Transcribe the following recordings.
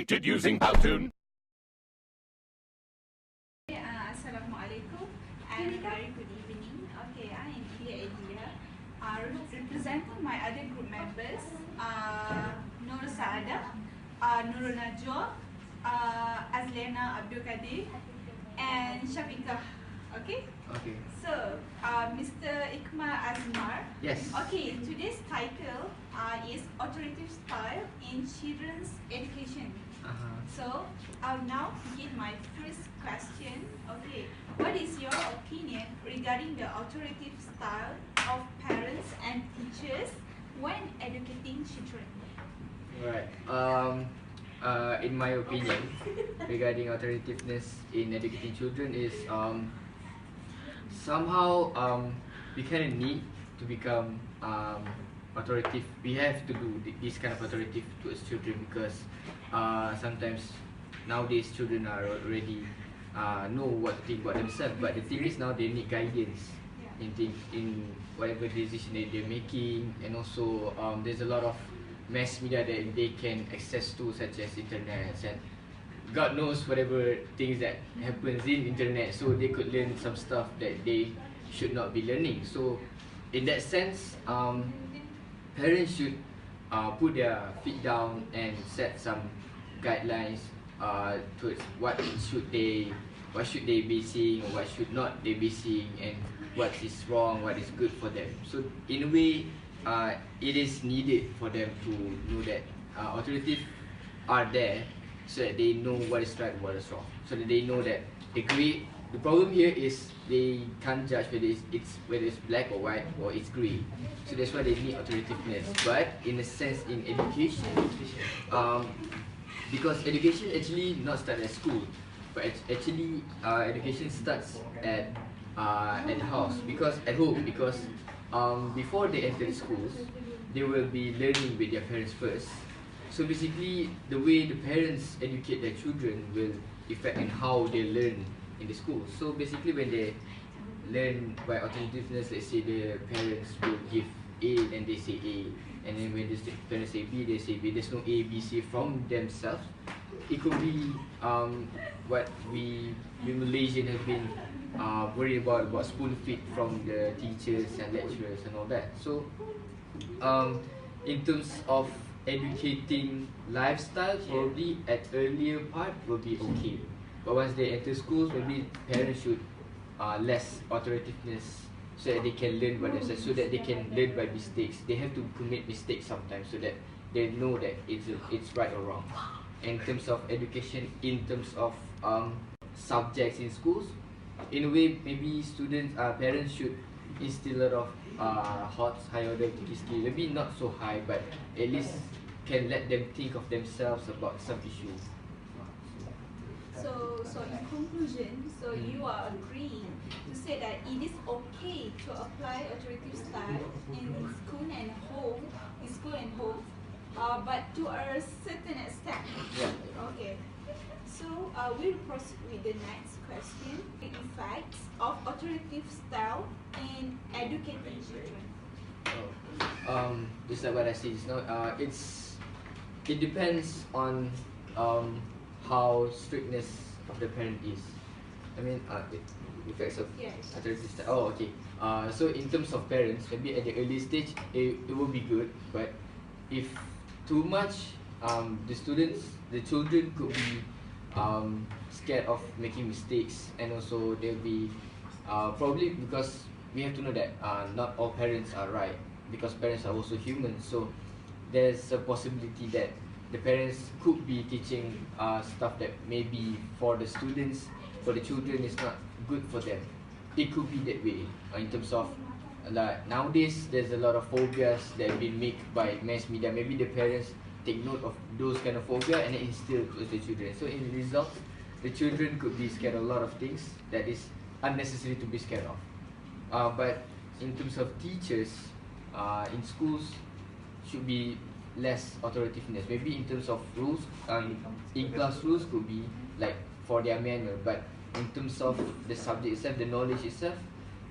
created using Powtoon. Assalamualaikum and very good evening. Okay, I am Edia. Representing my other group members, Nur Saada, Nurul Najwa, Azlena Abdul Kadir, and Shafiqah. Okay? Okay. So, Mr. Ikmal Azmar. Yes. Okay, today's title is Authoritative Style in Children's Education. So, I'll now begin my first question. Okay, what is your opinion regarding the authoritative style of parents and teachers when educating children? Right. In my opinion, regarding authoritativeness in educating children is somehow we kind of need to become authoritative. We have to do this kind of authoritative towards children because sometimes nowadays children are already know what to think about themselves, but the thing is now they need guidance in whatever decision that they're making, and also there's a lot of mass media that they can access to, such as internet, and God knows whatever things that happens in internet, so they could learn some stuff that they should not be learning. So in that sense, parents should put their feet down and set some guidelines towards what should they be seeing, or what should not they be seeing, and what is wrong, what is good for them. So in a way, it is needed for them to know that authorities are there, so that they know what is right and what is wrong, so that they know that the problem here is they can't judge whether it's black or white or it's grey. So that's why they need authoritativeness. But in a sense, in education, because education actually not start at school, but actually education starts at the house, because at home, because before they enter the schools, they will be learning with their parents first. So basically, the way the parents educate their children will affect in how they learn in the school. So basically, when they learn by authoritativeness, let's say the parents will give A and they say A, and then when the parents say B, they say B. There's no A, B, C from themselves. It could be what we Malaysian have been worried about spoon feed from the teachers and lecturers and all that. So in terms of educating lifestyle, probably at earlier part will be okay, but once they enter schools, maybe parents should less authoritativeness, so that they can learn by themselves, so that they can learn by mistakes. They have to commit mistakes sometimes, so that they know that it's right or wrong. In terms of education, in terms of subjects in schools, in a way, maybe parents should instill a lot of high order thinking skill. Maybe not so high, but at least can let them think of themselves about some issue. So in conclusion, so you are agreeing to say that it is okay to apply authoritative style in school and home, but to a certain extent. Yeah. Okay. So we'll proceed with the next question: the effects of authoritative style in educating children. Just like what I said, it depends on how strictness of the parent is. I mean, effects of authoritative style. Oh, okay. So in terms of parents, maybe at the early stage, it will be good, but if too much, the children could be scared of making mistakes, and also they'll be probably, because we have to know that not all parents are right, because parents are also human. So there's a possibility that the parents could be teaching stuff that maybe for the children is not good for them. It could be that way. In terms of, like, nowadays there's a lot of phobias that have been made by mass media. Maybe the parents take note of those kind of phobia and then instill to the children. So in the result, the children could be scared of a lot of things that is unnecessary to be scared of. But in terms of teachers, in schools, should be less authoritativeness. Maybe in terms of rules, in-class rules could be like for their manual, but in terms of the subject itself, the knowledge itself,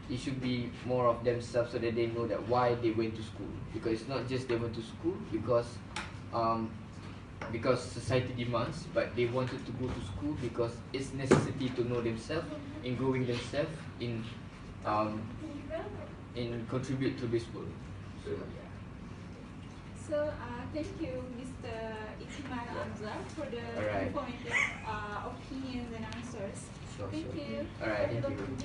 it should be more of themselves, so that they know that why they went to school. Because it's not just they went to school because because society demands, but they wanted to go to school because it's necessity to know themselves, in growing themselves, um, in contribute to this world. So yeah. So thank you, Mr. Itiman Amza, for the informative opinions and answers. Sure, Thank you. Alright, thank you.